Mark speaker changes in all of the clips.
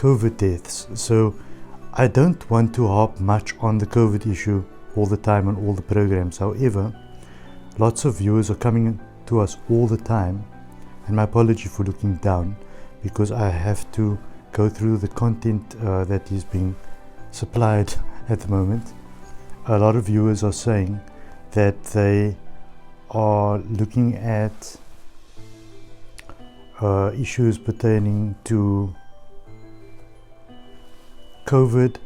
Speaker 1: COVID deaths. So I don't want to harp much on the COVID issue all the time on all the programs. However, lots of viewers are coming to us all the time, and my apology for looking down because I have to go through the content that is being supplied at the moment. A lot of viewers are saying that they are looking at issues pertaining to COVID,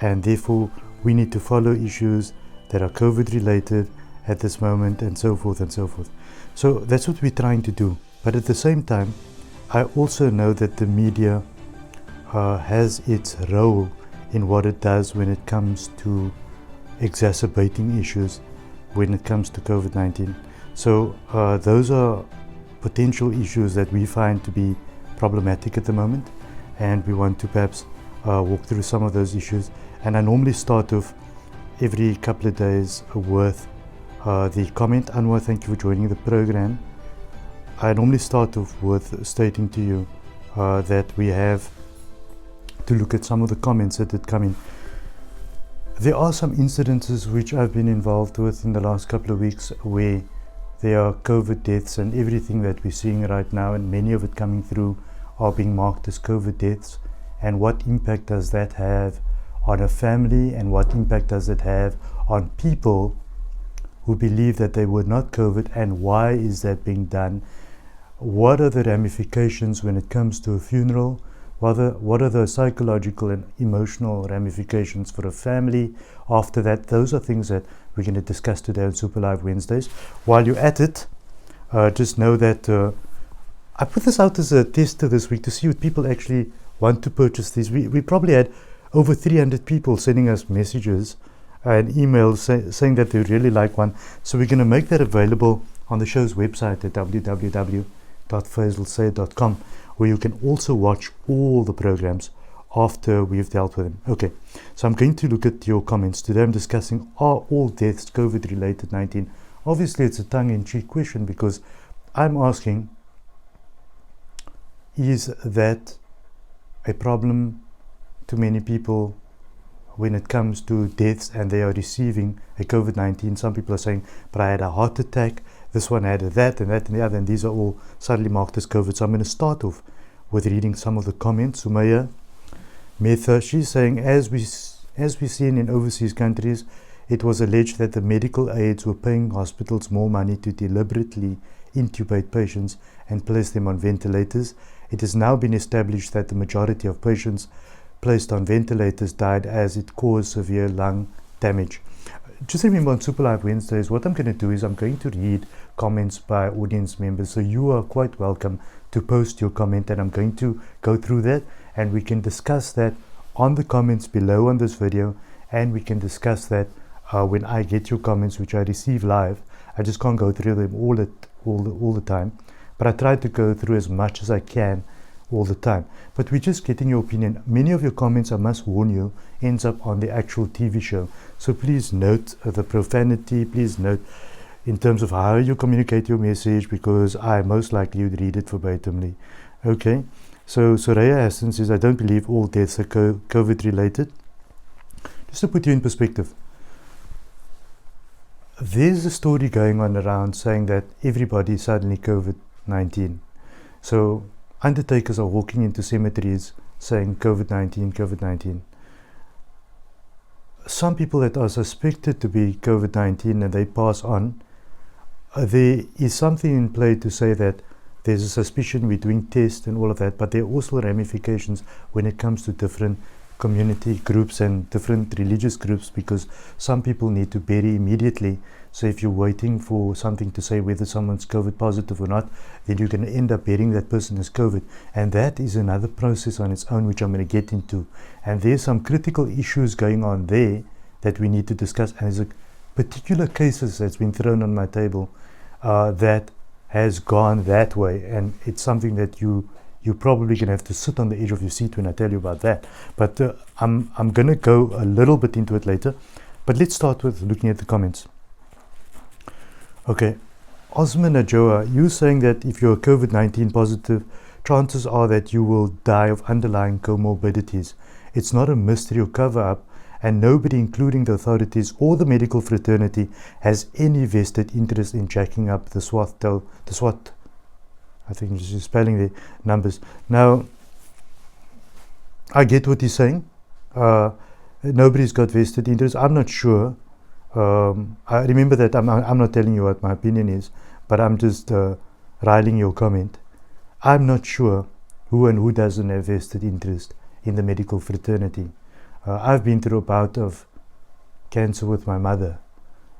Speaker 1: and therefore we need to follow issues that are COVID related at this moment, and so forth and so forth. So that's what we're trying to do. But at the same time, I also know that the media has its role in what it does when it comes to exacerbating issues when it comes to COVID-19. So those are potential issues that we find to be problematic at the moment, and we want to perhaps walk through some of those issues. And I normally start off every couple of days with the comment. Anwar, thank you for joining the program. I normally start off with stating to you that we have to look at some of the comments that had come in. There are some incidences which I've been involved with in the last couple of weeks where there are COVID deaths, and everything that we're seeing right now, and many of it coming through, are being marked as COVID deaths. And what impact does that have on a family, and what impact does it have on people who believe that they were not COVID, and why is that being done? What are the ramifications when it comes to a funeral? What are the psychological and emotional ramifications for a family after that? Those are things that we're going to discuss today on Super Live Wednesdays. While you're at it, just know that I put this out as a tester this week to see if people actually want to purchase these. We probably had over 300 people sending us messages and emails saying that they really like one. So we're going to make that available on the show's website at www.faizalsay.com, where you can also watch all the programs after we've dealt with them. Okay, so I'm going to look at your comments. Today I'm discussing, are all deaths COVID related 19? Obviously it's a tongue-in-cheek question because I'm asking, is that a problem to many people when it comes to deaths and they are receiving a COVID-19? Some people are saying, but I had a heart attack, this one had that and that and the other, and these are all suddenly marked as COVID. So I'm going to start off with reading some of the comments. Sumaya Metha, she's saying, as we've seen in overseas countries, it was alleged that the medical aids were paying hospitals more money to deliberately intubate patients and place them on ventilators. It has now been established that the majority of patients placed on ventilators died as it caused severe lung damage. Just remember, on Super Live Wednesdays, what I'm going to do is I'm going to read comments by audience members. So you are quite welcome to post your comment, and I'm going to go through that, and we can discuss that on the comments below on this video, and we can discuss that when I get your comments, which I receive live. I just can't go through them all the time, but I try to go through as much as I can all the time. But we're just getting your opinion. Many of your comments, I must warn you, ends up on the actual TV show. So please note the profanity, please note in terms of how you communicate your message, because I most likely would read it verbatimly. Okay, so Soraya Hassan says, I don't believe all deaths are COVID related. Just to put you in perspective, there's a story going on around saying that everybody is suddenly COVID-19. So undertakers are walking into cemeteries saying COVID-19, COVID-19. Some people that are suspected to be COVID-19 and they pass on, there is something in play to say that there's a suspicion, we're doing tests and all of that, but there are also ramifications when it comes to different community groups and different religious groups, because some people need to bury immediately. So if you're waiting for something to say whether someone's COVID positive or not, then you're going to end up burying that person as COVID, and that is another process on its own, which I'm going to get into. And there's some critical issues going on there that we need to discuss, and there's a particular cases that's been thrown on my table that has gone that way, and it's something that you're probably going to have to sit on the edge of your seat when I tell you about that. But I'm going to go a little bit into it later. But let's start with looking at the comments. Okay, Osman Ajoa, you saying that if you're COVID-19 positive, chances are that you will die of underlying comorbidities. It's not a mystery or cover-up, and nobody, including the authorities or the medical fraternity, has any vested interest in jacking up the SWAT, I think she's spelling the numbers. Now, I get what he's saying. Nobody's got vested interest. I'm not sure. I remember that I'm not telling you what my opinion is, but I'm just riling your comment. I'm not sure who and who doesn't have vested interest in the medical fraternity. I've been through a bout of cancer with my mother,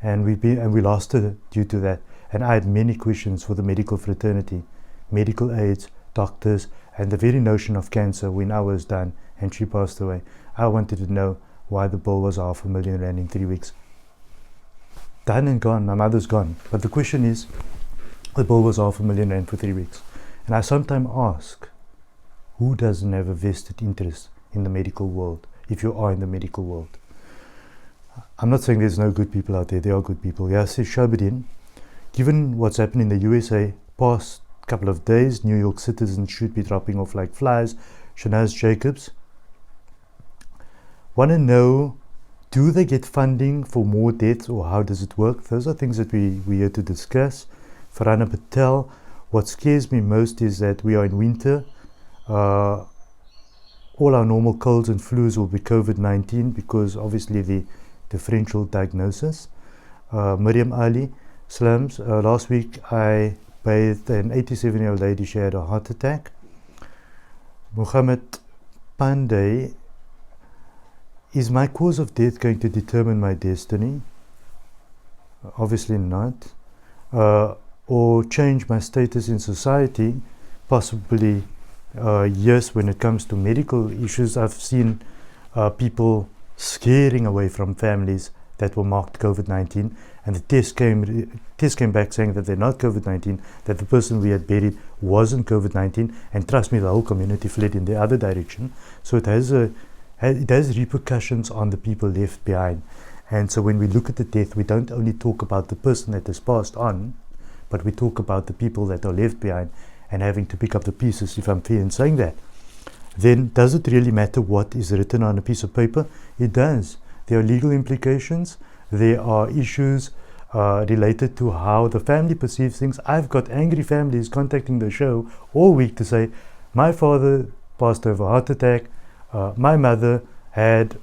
Speaker 1: and we lost her due to that. And I had many questions for the medical fraternity, medical aides, doctors, and the very notion of cancer when I was done and she passed away. I wanted to know why the bill was R500,000 in 3 weeks. Done and gone, my mother's gone. But the question is, the bill was R500,000 for 3 weeks. And I sometimes ask, who doesn't have a vested interest in the medical world, if you are in the medical world? I'm not saying there's no good people out there. There are good people. Yasir Shabadin, given what's happened in the USA past couple of days, New York citizens should be dropping off like flies. Shanaz Jacobs, want to know, do they get funding for more deaths, or how does it work? Those are things that we're here to discuss. Farhana Patel, what scares me most is that we are in winter. All our normal colds and flus will be COVID-19 because obviously the differential diagnosis. Miriam Ali, slums. Last week I bathed an 87-year-old lady. She had a heart attack. Muhammad Pandey, is my cause of death going to determine my destiny? Obviously not. Or change my status in society? Possibly yes. When it comes to medical issues, I've seen people scaring away from families that were marked COVID-19, and the test came back saying that they're not COVID-19, that the person we had buried wasn't COVID-19, and trust me, the whole community fled in the other direction. So it has repercussions on the people left behind. And so when we look at the death, we don't only talk about the person that has passed on, but we talk about the people that are left behind and having to pick up the pieces, if I'm fair in saying that. Then does it really matter what is written on a piece of paper? It does. There are legal implications. There are issues related to how the family perceives things. I've got angry families contacting the show all week to say, my father passed over a heart attack, my mother had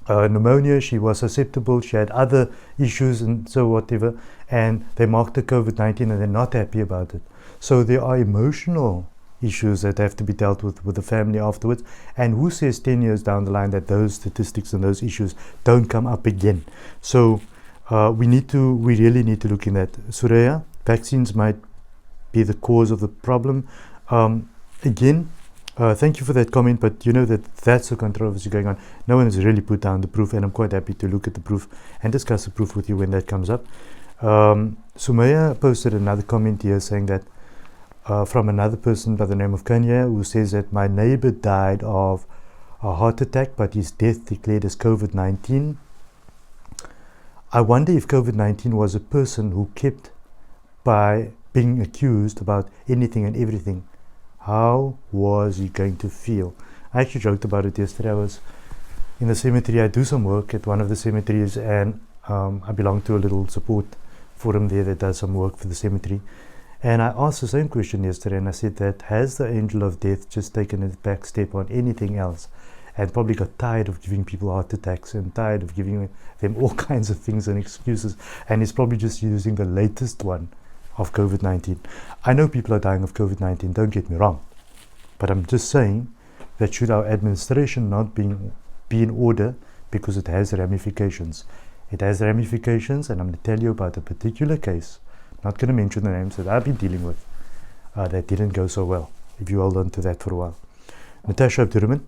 Speaker 1: pneumonia, she was susceptible, she had other issues and so whatever, and they marked the COVID-19 and they're not happy about it. So there are emotional issues that have to be dealt with the family afterwards. And who says 10 years down the line that those statistics and those issues don't come up again? So we really need to look in that. Suraya, vaccines might be the cause of the problem. Again, thank you for that comment, but you know that's a controversy going on. No one has really put down the proof, and I'm quite happy to look at the proof and discuss the proof with you when that comes up. Sumaya posted another comment here saying that from another person by the name of Kanya, who says that my neighbor died of a heart attack, but his death declared as COVID-19. I wonder if COVID-19 was a person who kept by being accused about anything and everything. How was he going to feel? I actually joked about it yesterday. I was in the cemetery. I do some work at one of the cemeteries, and I belong to a little support forum there that does some work for the cemetery. And I asked the same question yesterday, and I said that, has the angel of death just taken a back step on anything else and probably got tired of giving people heart attacks and tired of giving them all kinds of things and excuses, and is probably just using the latest one of COVID-19. I know people are dying of COVID-19, don't get me wrong, but I'm just saying that should our administration not be in order, because it has ramifications. It has ramifications, and I'm going to tell you about a particular case, not going to mention the names, that I've been dealing with that didn't go so well, if you hold on to that for a while. Natasha Abdurrahman,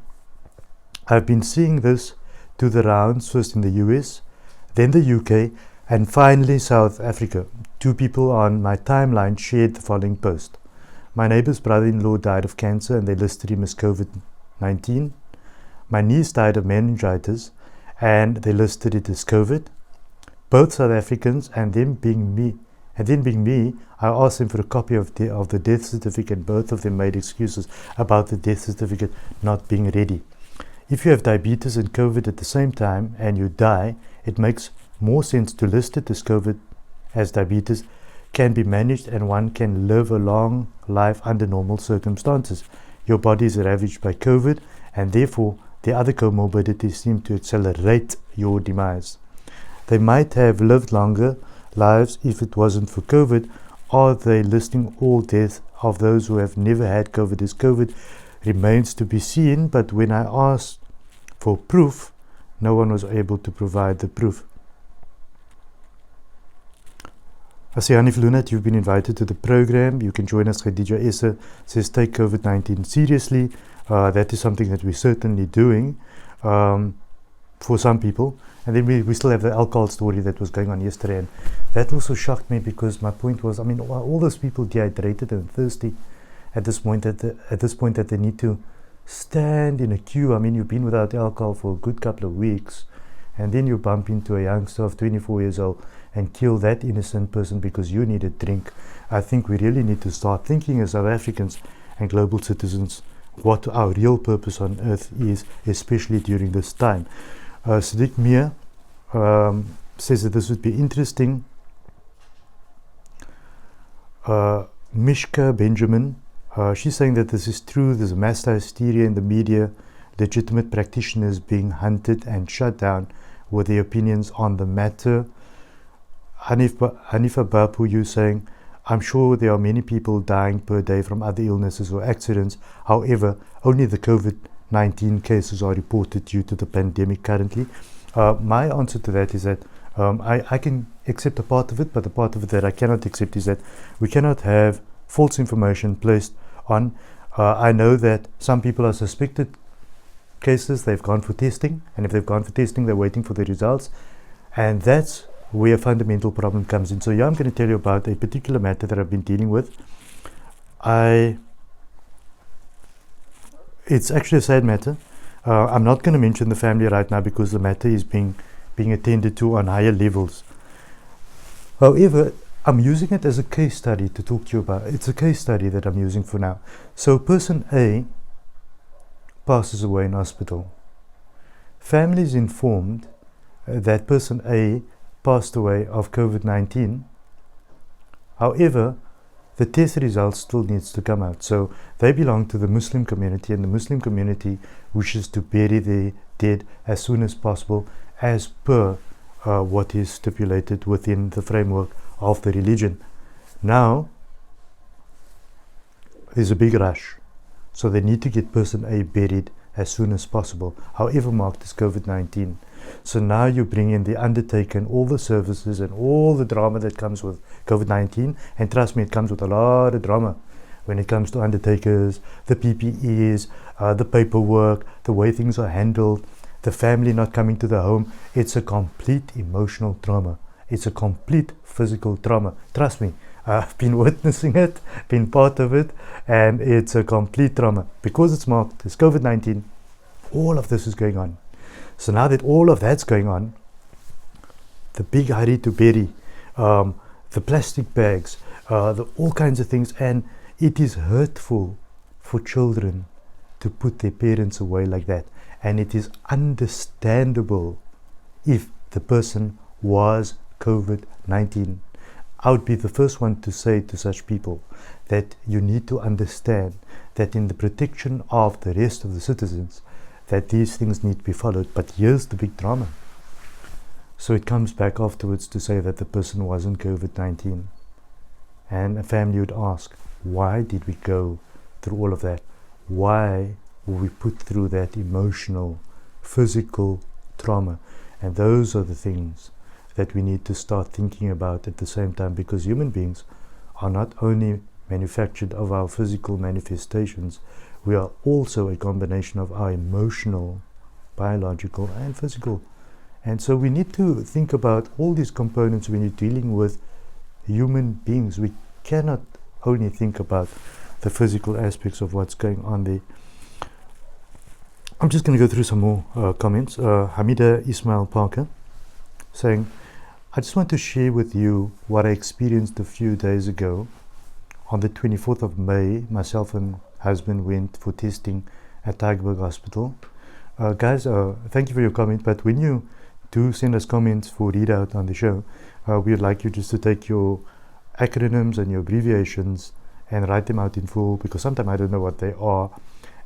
Speaker 1: I've been seeing this to the rounds, first in the US, then the UK, and finally South Africa. 2 people on my timeline shared the following post. My neighbor's brother-in-law died of cancer and they listed him as COVID-19. My niece died of meningitis and they listed it as COVID. Both South Africans, and them being me And then being me, I asked them for a copy of the death certificate. Both of them made excuses about the death certificate not being ready. If you have diabetes and COVID at the same time and you die, it makes more sense to list it as COVID, as diabetes can be managed and one can live a long life under normal circumstances. Your body is ravaged by COVID and therefore the other comorbidities seem to accelerate your demise. They might have lived longer lives if it wasn't for COVID. Are they listing all deaths of those who have never had COVID as COVID? Remains to be seen, but when I asked for proof, no one was able to provide the proof. I say, Hanif Lunat, you've been invited to the program. You can join us. Khadija Essa says, take COVID-19 seriously. That is something that we're certainly doing for some people. And then we still have the alcohol story that was going on yesterday. And that also shocked me because my point was, I mean, all those people dehydrated and thirsty at this point that they need to stand in a queue. I mean, you've been without alcohol for a good couple of weeks. And then you bump into a youngster of 24 years old and kill that innocent person because you need a drink. I think we really need to start thinking as South Africans and global citizens what our real purpose on earth is, especially during this time. Sadiq Mia says that this would be interesting. Mishka Benjamin, she's saying that this is true. There's a mass hysteria in the media, legitimate practitioners being hunted and shut down with their opinions on the matter. Hanifa Bapu, you saying, I'm sure there are many people dying per day from other illnesses or accidents. However, only the COVID-19 cases are reported due to the pandemic currently. My answer to that is that I can accept a part of it, but the part of it that I cannot accept is that we cannot have false information placed on. I know that some people are suspected cases, they've gone for testing, and if they've gone for testing, they're waiting for the results, and that's where a fundamental problem comes in. So yeah, I'm going to tell you about a particular matter that I've been dealing with. It's actually a sad matter. I'm not going to mention the family right now because the matter is being attended to on higher levels. However, I'm using it as a case study to talk to you about. It's a case study that I'm using for now. So person A passes away in hospital. Family is informed that person A passed away of COVID-19. However, the test results still needs to come out. So they belong to the Muslim community, and the Muslim community wishes to bury their dead as soon as possible, as per what is stipulated within the framework of the religion. Now, there's a big rush. So they need to get person A buried as soon as possible, however marked as COVID-19. So now you bring in the undertaker and all the services and all the drama that comes with COVID-19. And trust me, it comes with a lot of drama when it comes to undertakers, the PPEs, the paperwork, the way things are handled, the family not coming to the home. It's a complete emotional trauma. It's a complete physical trauma. Trust me, I've been witnessing it, been part of it, and it's a complete trauma. Because it's marked as COVID-19, all of this is going on. So now that all of that's going on, the big hurry to bury, the plastic bags, all kinds of things, and it is hurtful for children to put their parents away like that. And it is understandable if the person was COVID-19. I would be the first one to say to such people that you need to understand that in the protection of the rest of the citizens, that these things need to be followed. But here's the big drama. So it comes back afterwards to say that the person wasn't COVID-19. And a family would ask, why did we go through all of that? Why were we put through that emotional, physical trauma? And those are the things that we need to start thinking about at the same time, because human beings are not only manufactured of our physical manifestations, we are also a combination of our emotional, biological, and physical. And so we need to think about all these components when you're dealing with human beings. We cannot only think about the physical aspects of what's going on there. I'm just going to go through some more comments. Hamida Ismail Parker saying, I just want to share with you what I experienced a few days ago. On the 24th of May, myself and husband went for testing at Tygerberg Hospital. Guys, thank you for your comment, but when you do send us comments for readout on the show, we would like you just to take your acronyms and your abbreviations and write them out in full, because sometimes I don't know what they are,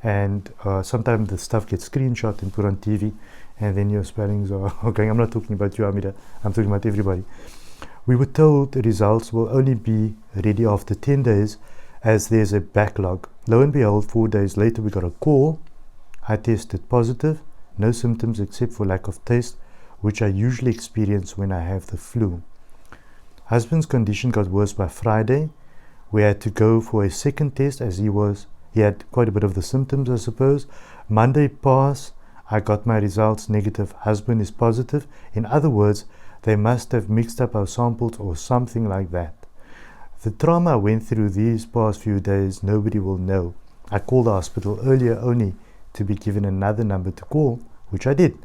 Speaker 1: and sometimes the stuff gets screenshot and put on TV, and then your spellings are going. I'm not talking about you, Amida, I'm talking about everybody. We were told the results will only be ready after 10 days as there's a backlog. Lo and behold, 4 days later we got a call. I tested positive, no symptoms except for lack of taste, which I usually experience when I have the flu. Husband's condition got worse by Friday. We had to go for a second test as he had quite a bit of the symptoms, I suppose. Monday passed, I got my results negative. Husband is positive. In other words, they must have mixed up our samples or something like that. The trauma I went through these past few days, nobody will know. I called the hospital earlier only to be given another number to call, which I did.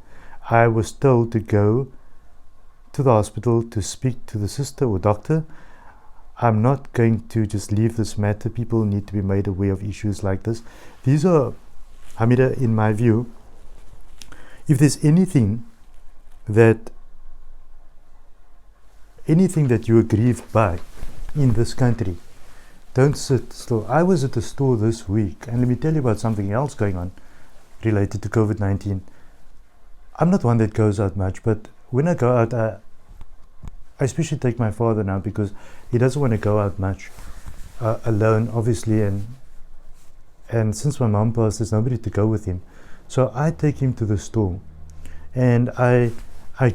Speaker 1: I was told to go to the hospital to speak to the sister or doctor. I'm not going to just leave this matter. People need to be made aware of issues like this. These are, Hamida, in my view, if there's anything that you are grieved by in this country, don't sit still. I was at the store this week, and let me tell you about something else going on related to COVID-19. I'm not one that goes out much, but when I go out, I especially take my father now, because he doesn't want to go out much alone, obviously, and since my mom passed, there's nobody to go with him. So I take him to the store, and I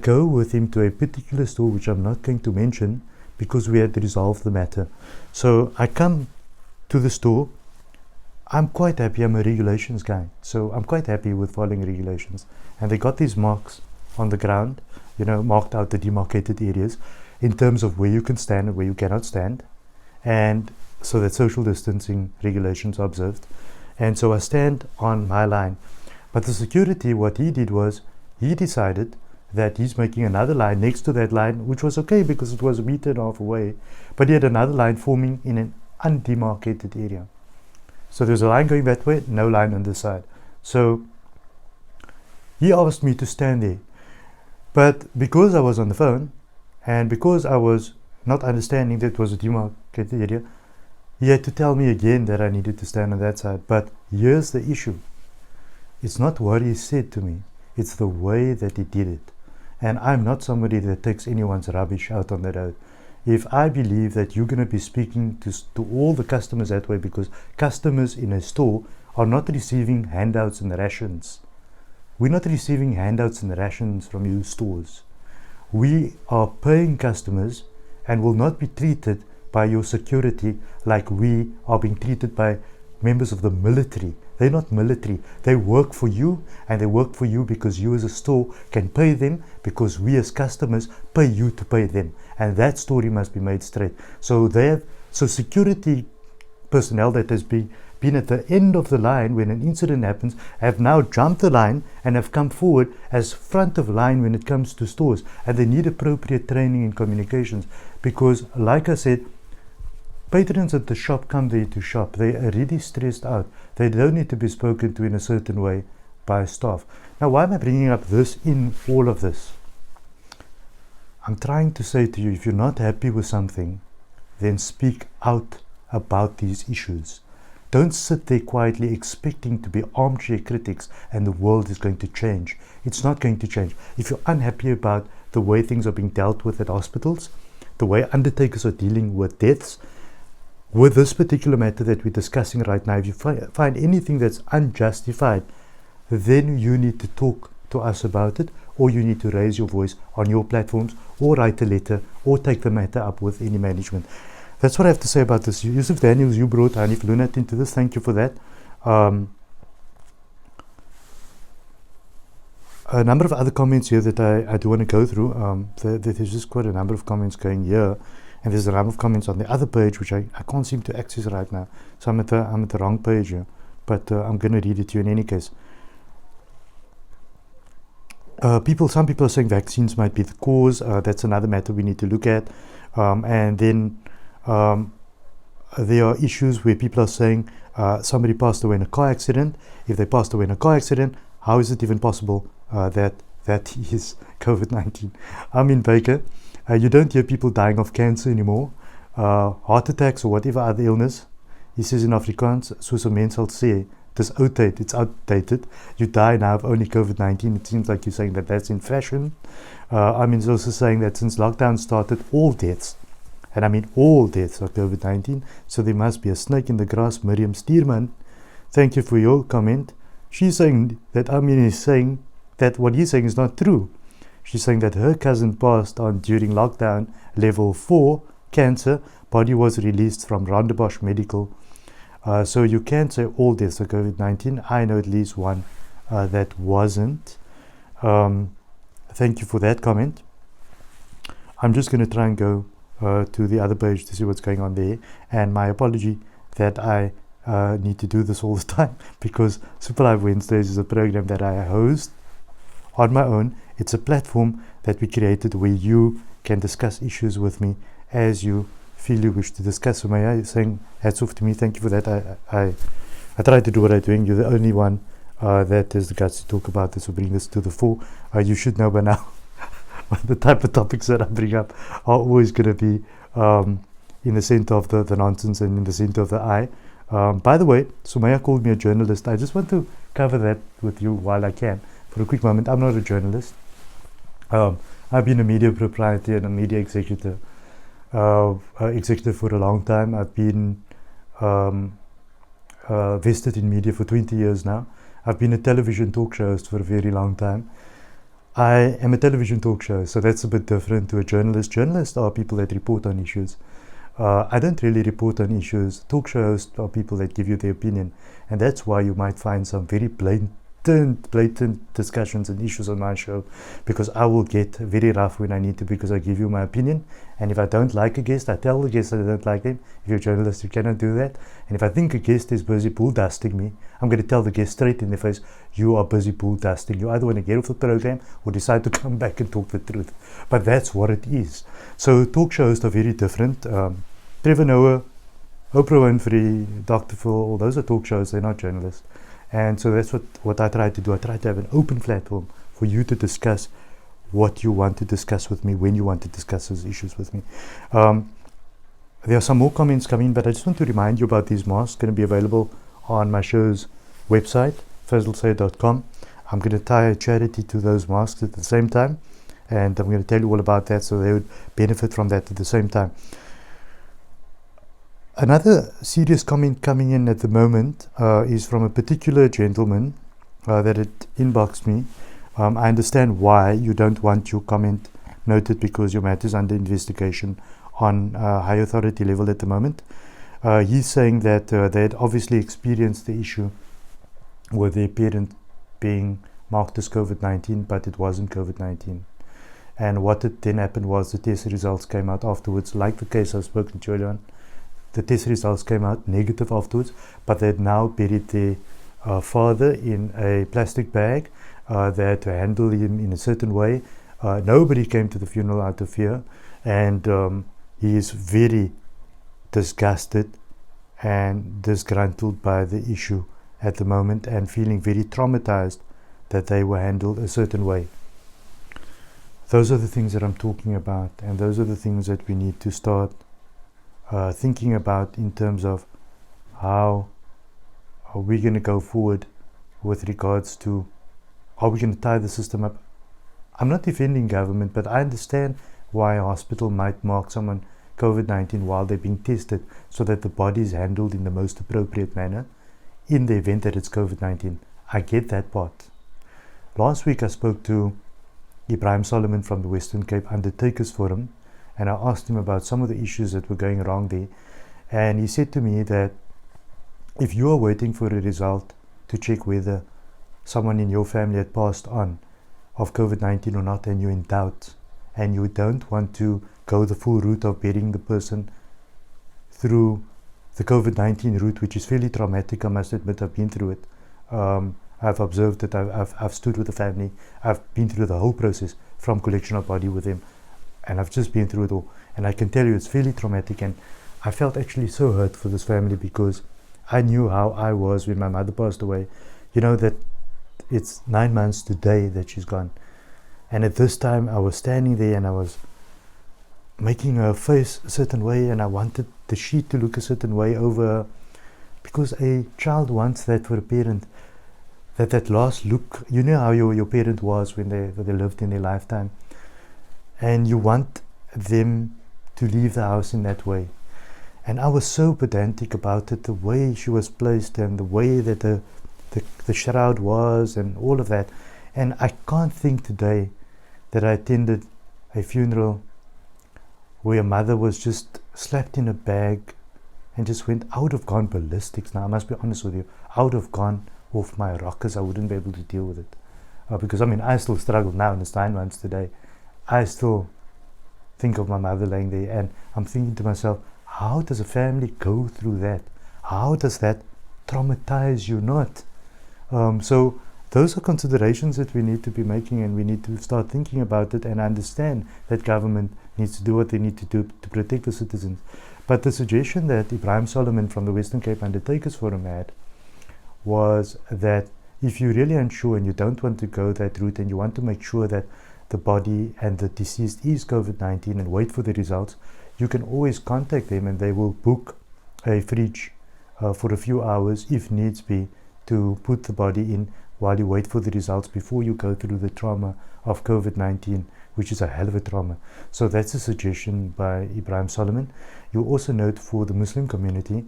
Speaker 1: go with him to a particular store which I'm not going to mention, because we had to resolve the matter. So I come to the store. I'm quite happy. I'm a regulations guy, so I'm quite happy with following regulations. And they got these marks on the ground, marked out the demarcated areas in terms of where you can stand and where you cannot stand, and so that social distancing regulations are observed. And so I stand on my line. But the security, what he did was, he decided that he's making another line next to that line, which was okay because it was a meter and a half away, but he had another line forming in an undemarcated area. So there's a line going that way, no line on this side. So he asked me to stand there. But because I was on the phone, and because I was not understanding that it was a demarcated area, he had to tell me again that I needed to stand on that side. But here's the issue. It's not what he said to me, it's the way that he did it. And I'm not somebody that takes anyone's rubbish out on the road. If I believe that you're going to be speaking to all the customers that way, because customers in a store are not receiving handouts and rations. We're not receiving handouts and rations from you stores. We are paying customers and will not be treated by your security like we are being treated by members of the military. They're not military. They work for you, and they work for you because you as a store can pay them, because we as customers pay you to pay them. And that story must be made straight. So security personnel that has been at the end of the line when an incident happens have now jumped the line and have come forward as front of line when it comes to stores. And they need appropriate training in communications, because, like I said, patrons at the shop come there to shop. They are already stressed out. They don't need to be spoken to in a certain way by staff. Now, why am I bringing up this in all of this? I'm trying to say to you, if you're not happy with something, then speak out about these issues. Don't sit there quietly expecting to be armchair critics and the world is going to change. It's not going to change. If you're unhappy about the way things are being dealt with at hospitals, the way undertakers are dealing with deaths, with this particular matter that we're discussing right now, if you find anything that's unjustified, then you need to talk to us about it, or you need to raise your voice on your platforms, or write a letter, or take the matter up with any management. That's what I have to say about this. Yusuf Daniels, you brought Hanif Lunat into this. Thank you for that. A number of other comments here that I do want to go through. There's just quite a number of comments going here. And there's a number of comments on the other page which I can't seem to access right now. So I'm at the wrong page here. But I'm going to read it to you in any case. Some people are saying vaccines might be the cause. That's another matter we need to look at. And then there are issues where people are saying somebody passed away in a car accident. If they passed away in a car accident, how is it even possible that is COVID-19? I'm in Baker. You don't hear people dying of cancer anymore, heart attacks or whatever other illness. He says in Afrikaans, soos 'n mens sal sê, it's outdated. You die now of only COVID-19. It seems like you're saying that that's in fashion. I mean, it's also saying that since lockdown started, all deaths, and I mean all deaths, are COVID-19. So there must be a snake in the grass. Miriam Steerman, thank you for your comment. She's saying that Amin is saying that what he's saying is not true. She's saying that her cousin passed on during lockdown, level 4 cancer. Body was released from Rondebosch Medical. So you can't say all deaths are COVID-19. I know at least one that wasn't. Thank you for that comment. I'm just going to try and go to the other page to see what's going on there. And my apology that I need to do this all the time, because Super Live Wednesdays is a program that I host on my own. It's a platform that we created where you can discuss issues with me as you feel you wish to discuss. So may I saying hats off to me. Thank you for that. I try to do what I'm doing. You're the only one that has the guts to talk about this or bring this to the fore. You should know by now the type of topics that I bring up are always going to be in the center of the nonsense and in the center of the eye. By the way, Sumaya called me a journalist. I just want to cover that with you while I can for a quick moment. I'm not a journalist. I've been a media proprietor and a media executive for a long time. I've been vested in media for 20 years now. I've been a television talk show host for a very long time. I am a television talk show, so that's a bit different to a journalist. Journalists are people that report on issues. I don't really report on issues. Talk show hosts are people that give you their opinion, and that's why you might find some very blatant discussions and issues on my show, because I will get very rough when I need to, because I give you my opinion. And if I don't like a guest, I tell the guest that I don't like them. If you're a journalist, you cannot do that. And if I think a guest is busy bull dusting me, I'm going to tell the guest straight in the face, you are busy bull dusting. You either want to get off the program or decide to come back and talk the truth. But that's what it is. So talk show hosts are very different. Trevor Noah, Oprah Winfrey, Dr. Phil, all those are talk shows. They're not journalists. And so that's what I try to do. I try to have an open platform for you to discuss what you want to discuss with me, when you want to discuss those issues with me. There are some more comments coming, but I just want to remind you about these masks. Going to be available on my show's website, faizalsay.com. I'm going to tie a charity to those masks at the same time, and I'm going to tell you all about that so they would benefit from that at the same time. Another serious comment coming in at the moment is from a particular gentleman that had inboxed me. I understand why you don't want your comment noted, because your matter is under investigation on high authority level at the moment. He's saying that they had obviously experienced the issue with their parent being marked as COVID-19, but it wasn't COVID-19. And what had then happened was the test results came out afterwards, like the case I've spoken to earlier on. The test results came out negative afterwards, but they had now buried their father in a plastic bag. They had to handle him in a certain way. Nobody came to the funeral out of fear, and he is very disgusted and disgruntled by the issue at the moment, and feeling very traumatized that they were handled a certain way. Those are the things that I'm talking about, and those are the things that we need to start thinking about in terms of how are we going to go forward with regards to, are we going to tie the system up? I'm not defending government, but I understand why a hospital might mark someone COVID-19 while they're being tested, so that the body is handled in the most appropriate manner in the event that it's COVID-19. I get that part. Last week I spoke to Ibrahim Solomon from the Western Cape Undertakers Forum, and I asked him about some of the issues that were going wrong there. And he said to me that if you are waiting for a result to check whether someone in your family had passed on of COVID-19 or not, and you're in doubt, and you don't want to go the full route of burying the person through the COVID-19 route, which is fairly traumatic, I must admit. I've been through it. I I've observed it, I've stood with the family, I've been through the whole process from collection of body with them, and I've just been through it all. And I can tell you it's fairly traumatic, and I felt actually so hurt for this family because I knew how I was when my mother passed away. You know that it's 9 months today that she's gone. And at this time I was standing there and I was making her face a certain way, and I wanted the sheet to look a certain way over her, because a child wants that for a parent, that last look. You know how your parent was when they lived in their lifetime, and you want them to leave the house in that way. And I was so pedantic about it, the way she was placed and the way that the shroud was and all of that. And I can't think today that I attended a funeral where a mother was just slapped in a bag and just went out of gone ballistics. Now I must be honest with you, out of gone off my rockers. I wouldn't be able to deal with it, because I mean I still struggle now, and it's 9 months today. I still think of my mother laying there, and I'm thinking to myself, how does a family go through that? How does that traumatize you not? So those are considerations that we need to be making, and we need to start thinking about it and understand that government needs to do what they need to do to protect the citizens. But the suggestion that Ibrahim Solomon from the Western Cape Undertakers Forum had was that if you're really unsure and you don't want to go that route, and you want to make sure that the body and the deceased is COVID-19 and wait for the results, you can always contact them and they will book a fridge for a few hours if needs be, to put the body in while you wait for the results before you go through the trauma of COVID-19, which is a hell of a trauma. So that's a suggestion by Ibrahim Solomon. You'll also note for the Muslim community,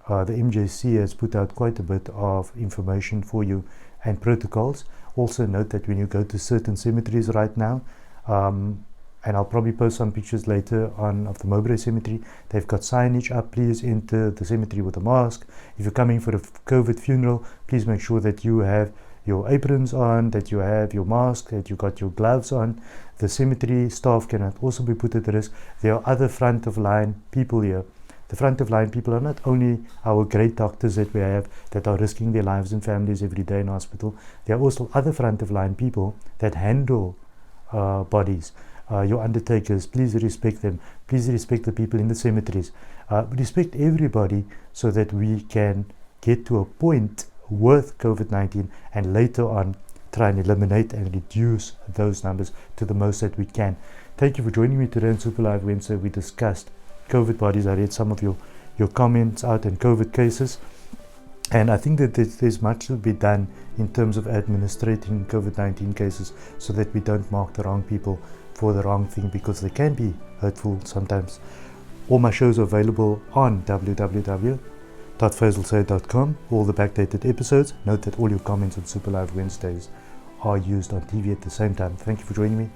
Speaker 1: the MJC has put out quite a bit of information for you and protocols. Also note that when you go to certain cemeteries right now, and I'll probably post some pictures later on of the Mowbray Cemetery, they've got signage up: please enter the cemetery with a mask. If you're coming for a COVID funeral, please make sure that you have your aprons on, that you have your mask, that you got your gloves on. The cemetery staff cannot also be put at risk. There are other front of line people here. The front of line people are not only our great doctors that we have that are risking their lives and families every day in hospital. There are also other front of line people that handle bodies. Your undertakers, please respect them. Please respect the people in the cemeteries. Respect everybody, so that we can get to a point with COVID-19 and later on try and eliminate and reduce those numbers to the most that we can. Thank you for joining me today on Super Live Wednesday. We discussed COVID bodies. I read some of your comments out and COVID cases, and I think that there's much to be done in terms of administrating COVID-19 cases, so that we don't mark the wrong people for the wrong thing, because they can be hurtful sometimes. All my shows are available on www.faizalsay.com, all the backdated episodes. Note that all your comments on Super Live Wednesdays are used on TV at the same time. Thank you for joining me.